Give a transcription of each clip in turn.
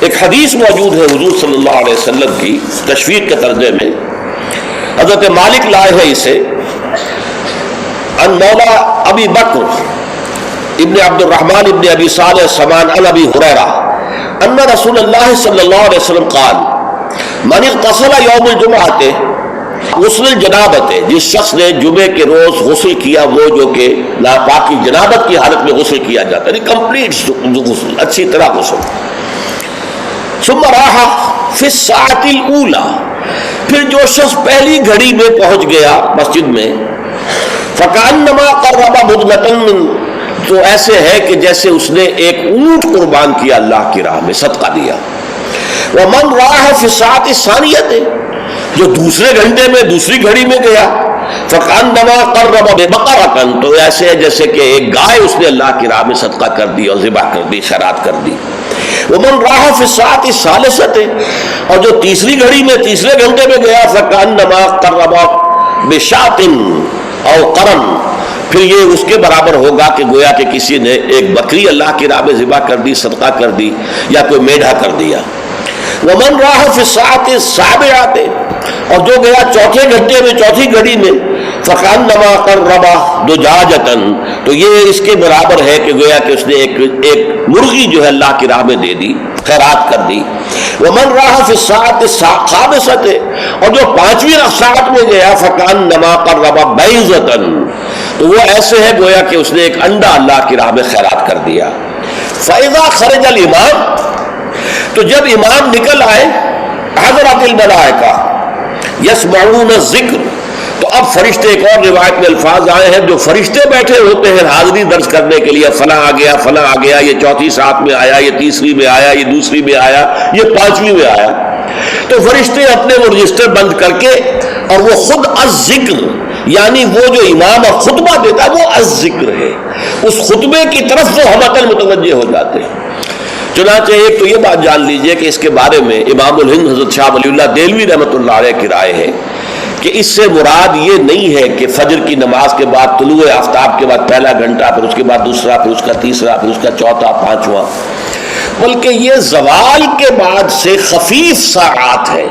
ایک حدیث موجود ہے حضور صلی اللہ علیہ وسلم کی تشویق کے ترجمے میں، حضرت مالک لائے ہیں اسے ان مولا ابی بکر ابن عبد الرحمن ابن ابی صالح سمان عن ابی ہریرہ ان رسول اللہ صلی اللہ علیہ وسلم قال من اغتسل یوم الجمعۃ غسل الجنابت، جس شخص نے جمعے کے روز غسل کیا، وہ جو کہ ناپاکی جنابت کی حالت میں غسل کیا جاتا ہے، کمپلیٹ غسل، اچھی طرح غسل، ثم راح فی الساعۃ الاولی، پھر جو شخص پہلی گھڑی میں پہنچ گیا مسجد میں، فکأنما قرب بدنۃ من، تو ایسے ہے کہ جیسے اس نے ایک اونٹ قربان کیا اللہ کی راہ میں، صدقہ دیا۔ ومن راح فی الساعۃ الثانیۃ، جو دوسرے گھنٹے میں دوسری گھڑی میں گیا، فکأنما قرب بقرۃ، تو ایسے ہے جیسے کہ ایک گائے اس نے اللہ کی راہ میں صدقہ کر دی اور ذبح کر دی، خیرات کر دی۔ ومن راح فی الساعۃ الثالثۃ، اور جو تیسری گھڑی میں تیسرے گھنٹے میں گیا، فکأنما قرب بشاۃ او قرن، پھر یہ اس کے برابر ہوگا کہ گویا کہ کسی نے ایک بکری اللہ کی راہ میں ذبح کر دی، صدقہ کر دی، یا کوئی میڈھا کر دیا۔ ومن راح فی الساعۃ السابعۃ، اور جو گیا چوتھے گھنٹے میں چوتھی گھڑی میں، فکأنما قرب دجاجۃ، تو یہ اس کے برابر ہے کہ گویا کہ اس نے ایک مرغی جو ہے اللہ کی راہ میں دے دی، خیرات کر دی۔ ومن راح فی الساعۃ الخامسۃ، اور جو پانچویں ساعت میں گیا، فکأنما قرب بیضۃ، تو وہ ایسے ہے گویا کہ اس نے ایک انڈا اللہ کی راہ میں خیرات کر دیا۔ فإذا خرج الامام، تو جب امام نکل آئے، حضرت الملائکہ یسمعون الذکر، تو اب فرشتے، ایک اور روایت میں الفاظ آئے ہیں جو فرشتے بیٹھے ہوتے ہیں حاضری درج کرنے کے لیے، فلاں آ گیا، فلاں آ گیا، یہ چوتھی ساعت میں آیا، یہ تیسری میں آیا، یہ دوسری میں آیا، یہ پانچویں میں آیا، تو فرشتے اپنے وہ رجسٹر بند کر کے، اور وہ خود الذکر، یعنی وہ جو امام اور خطبہ دیتا ہے وہ الذکر ہے، اس خطبے کی طرف وہ ہمتاً متوجہ ہو جاتے ہیں۔ چنانچہ ایک تو یہ بات جان لیجئے کہ اس کے بارے میں امام الہند حضرت شاہ ولی اللہ دہلوی رحمۃ اللہ علیہ کی رائے ہے کہ اس سے مراد یہ نہیں ہے کہ فجر کی نماز کے بعد طلوع آفتاب کے بعد پہلا گھنٹہ، پھر اس کے بعد دوسرا، پھر اس کا تیسرا، پھر اس کا چوتھا، پانچواں، بلکہ یہ زوال کے بعد سے خفیف ساعات ہے،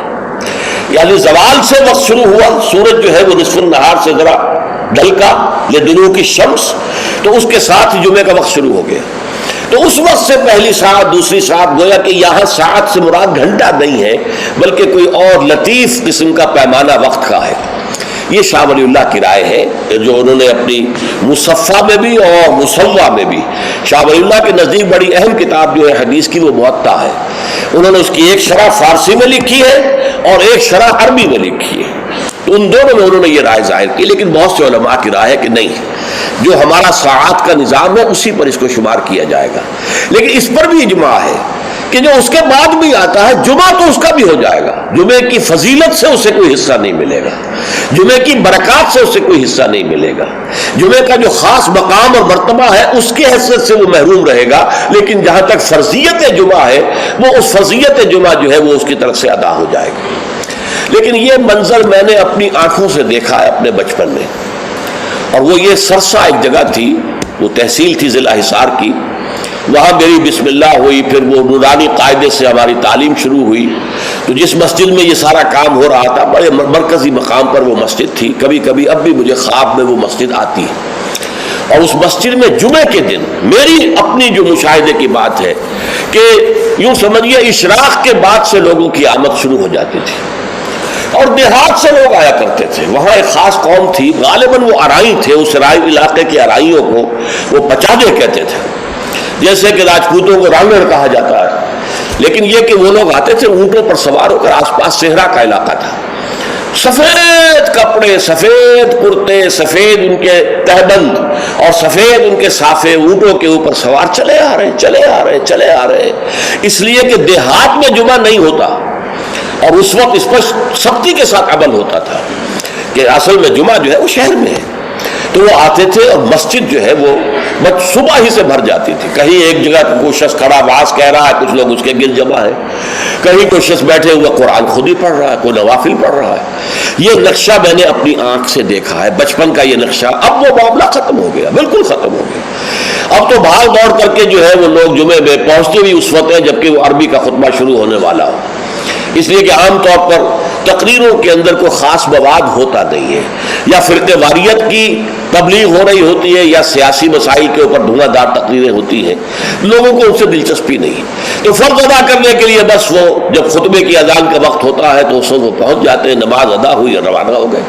یعنی زوال سے وقت شروع ہوا، سورج جو ہے وہ نصف النہار سے ذرا ڈھلکا لدنو کی شمس، تو اس کے ساتھ جمعے کا وقت شروع ہو گیا، تو اس وقت سے پہلی ساعت، دوسری ساعت، گویا کہ یہاں ساعت سے مراد گھنٹہ نہیں ہے بلکہ کوئی اور لطیف قسم کا پیمانہ وقت کا ہے۔ یہ شاہ ولی اللہ کی رائے ہے جو انہوں نے اپنی مصفہ میں بھی اور مصوہ میں بھی، شاہ ولی اللہ کے نزدیک بڑی اہم کتاب جو ہے حدیث کی وہ موطا ہے، انہوں نے اس کی ایک شرح فارسی میں لکھی ہے اور ایک شرح عربی میں لکھی ہے، تو ان دونوں میں انہوں نے یہ رائے ظاہر کی، لیکن بہت سے علماء کی رائے ہے کہ نہیں، جو ہمارا ساعات کا نظام ہے اسی پر اس کو شمار کیا جائے گا۔ لیکن اس پر بھی اجماع ہے کہ جو اس کے بعد بھی آتا ہے جمعہ تو اس کا بھی ہو جائے گا، جمعے کی فضیلت سے اسے کوئی حصہ نہیں ملے گا، جمعے کی برکات سے اسے کوئی حصہ نہیں ملے گا، جمعے کا جو خاص مقام اور مرتبہ ہے اس کی حیثیت سے وہ محروم رہے گا، لیکن جہاں تک فرضیت جمعہ ہے وہ اس فرضیت جمعہ جو ہے وہ اس کی طرف سے ادا ہو جائے گا۔ لیکن یہ منظر میں نے اپنی آنکھوں سے دیکھا ہے اپنے بچپن میں، اور وہ یہ سرسا ایک جگہ تھی، وہ تحصیل تھی ضلع حصار کی، وہاں میری بسم اللہ ہوئی، پھر وہ نورانی قاعدے سے ہماری تعلیم شروع ہوئی، تو جس مسجد میں یہ سارا کام ہو رہا تھا بڑے مرکزی مقام پر وہ مسجد تھی، کبھی کبھی اب بھی مجھے خواب میں وہ مسجد آتی ہے، اور اس مسجد میں جمعے کے دن میری اپنی جو مشاہدے کی بات ہے کہ یوں سمجھیے اشراق کے بعد سے لوگوں کی آمد شروع ہو جاتی تھی، اور دیہات سے لوگ آیا کرتے تھے، وہاں ایک خاص قوم تھی، غالباً وہ ارائی تھے، اس ارائی علاقے کے ارائیوں کو وہ پچادے کہتے تھے، جیسے کہ راجپوتوں کو رانگڑ کہا جاتا ہے، لیکن یہ کہ وہ لوگ آتے تھے اونٹوں پر سوار ہو کر، آس پاس صحرا کا علاقہ تھا، سفید کپڑے، سفید کرتے، سفید ان کے تہبند اور سفید ان کے صافے، اونٹوں کے اوپر سوار چلے آ رہے اس لیے کہ دیہات میں جمعہ نہیں ہوتا، اور اس وقت اس پر سختی کے ساتھ عمل ہوتا تھا کہ اصل میں جمعہ جو ہے وہ شہر میں ہے، تو تو وہ آتے تھے اور مسجد جو ہے وہ صبح ہی سے بھر جاتی تھی. کہیں ایک جگہ کوئی شخص کھڑا واز کہہ رہا ہے, کچھ لوگ اس کے گرد جمع ہے, کہیں کوئی شخص بیٹھے ہوئے قرآن خود ہی پڑھ رہا ہے, کوئی نوافل پڑھ رہا ہے. یہ نقشہ میں نے اپنی آنکھ سے دیکھا ہے, بچپن کا یہ نقشہ. اب وہ معاملہ ختم ہو گیا, بالکل ختم ہو گیا. اب تو بھاگ دوڑ کر کے جو ہے وہ لوگ جمعے میں پہنچتے بھی اس وقت ہیں جبکہ وہ عربی کا خطبہ شروع ہونے والا ہو, اس لیے کہ عام طور پر تقریروں کے اندر کوئی خاص مواد ہوتا نہیں ہے, یا فرقہ واریت کی تبلیغ ہو رہی ہوتی ہے, یا سیاسی مسائل کے اوپر دھواں دار تقریریں ہوتی ہیں. لوگوں کو ان سے دلچسپی نہیں, تو فرض ادا کرنے کے لیے بس وہ جب خطبے کی اذان کا وقت ہوتا ہے تو اس وقت وہ پہنچ جاتے ہیں, نماز ادا ہوئی اور روانہ ہو گئے.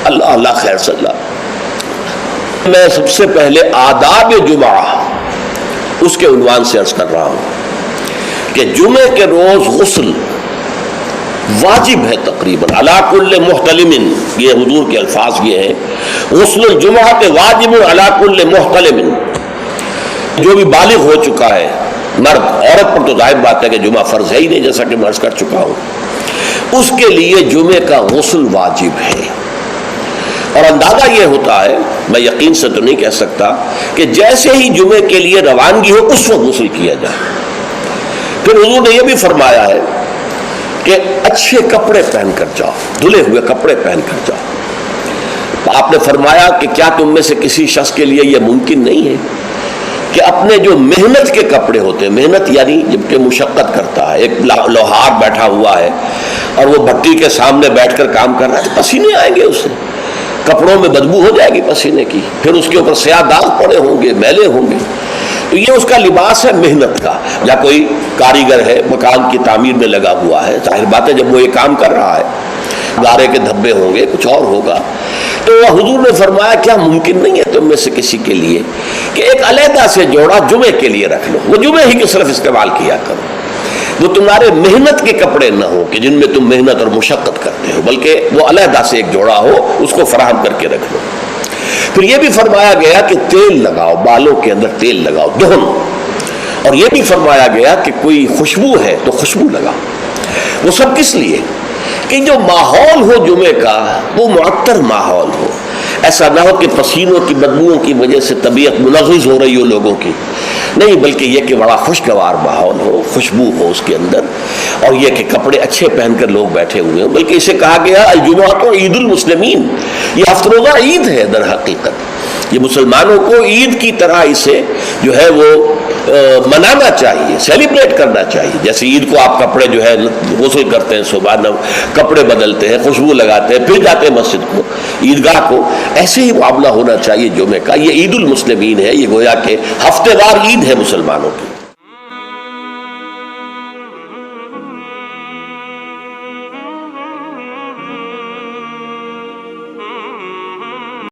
اللہ اللہ خیر صلی اللہ. میں سب سے پہلے آداب جمعہ اس کے عنوان سے عرض کر رہا ہوں کہ جمعے کے روز غسل واجب ہے تقریباً علی کل محتلم. یہ حضور کے الفاظ یہ ہیں, غسل الجمعہ کے واجب علی کل محتلم. جو بھی بالغ ہو چکا ہے مرد, عورت پر تو ظاہر بات ہے کہ جمعہ فرض ہے ہی نہیں, جیسا کہ میں عرض کر چکا ہوں, اس کے لیے جمعے کا غسل واجب ہے. اور اندازہ یہ ہوتا ہے, میں یقین سے تو نہیں کہہ سکتا, کہ جیسے ہی جمعے کے لیے روانگی ہو اس وقت غسل کیا جائے. پھر حضور نے یہ بھی فرمایا ہے کہ اچھے کپڑے پہن کر جاؤ, دھلے ہوئے کپڑے پہن کر جاؤ. آپ نے فرمایا کہ کیا تم میں سے کسی شخص کے لیے یہ ممکن نہیں ہے کہ اپنے جو محنت کے کپڑے ہوتے ہیں, محنت یعنی جب کہ مشقت کرتا ہے, ایک لوہار بیٹھا ہوا ہے اور وہ بھٹی کے سامنے بیٹھ کر کام کر رہا ہے, تو پسینے آئیں گے اسے, کپڑوں میں بدبو ہو جائے گی پسینے کی, پھر اس کے اوپر سیاہ داغ پڑے ہوں گے, میلے ہوں گے. تو یہ اس کا لباس ہے محنت کا. یا کوئی کاریگر ہے, مکان کی تعمیر میں لگا ہوا ہے, ظاہر بات ہے جب وہ یہ کام کر رہا ہے گارے کے دھبے ہوں گے, کچھ اور ہوگا. تو حضور نے فرمایا کیا ممکن نہیں ہے تم میں سے کسی کے لیے کہ ایک علیحدہ سے جوڑا جمعے کے لیے رکھ لو, وہ جمعے ہی کے صرف استعمال کیا کرو, وہ تمہارے محنت کے کپڑے نہ ہو کہ جن میں تم محنت اور مشقت کرتے ہو, بلکہ وہ علیحدہ سے ایک جوڑا ہو, اس کو فراہم کر کے رکھ لو. پھر یہ بھی فرمایا گیا کہ تیل لگاؤ, بالوں کے اندر تیل لگاؤ, دہن. اور یہ بھی فرمایا گیا کہ کوئی خوشبو ہے تو خوشبو لگاؤ. وہ سب کس لیے کہ جو ماحول ہو جمعے کا وہ معطر ماحول ہو, ایسا نہ ہو کہ پسینوں کی بدبوؤں کی وجہ سے طبیعت منغص ہو رہی ہو لوگوں کی, نہیں, بلکہ یہ کہ بڑا خوشگوار ماحول ہو, خوشبو ہو اس کے اندر, اور یہ کہ کپڑے اچھے پہن کر لوگ بیٹھے ہوئے ہوں. بلکہ اسے کہا گیا الجمعہ تو عید المسلمین, یہ ہفتہ روزہ عید ہے در حقیقت, یہ مسلمانوں کو عید کی طرح اسے جو ہے وہ منانا چاہیے, سیلیبریٹ کرنا چاہیے. جیسے عید کو آپ کپڑے جو ہے غسل کرتے ہیں, صبح کپڑے بدلتے ہیں, خوشبو لگاتے ہیں, پھر جاتے ہیں مسجد کو, عیدگاہ کو, ایسے ہی معاملہ ہونا چاہیے جمعے کا. یہ عید المسلمین ہے, یہ گویا کہ ہفتے وار عید ہے مسلمانوں کی.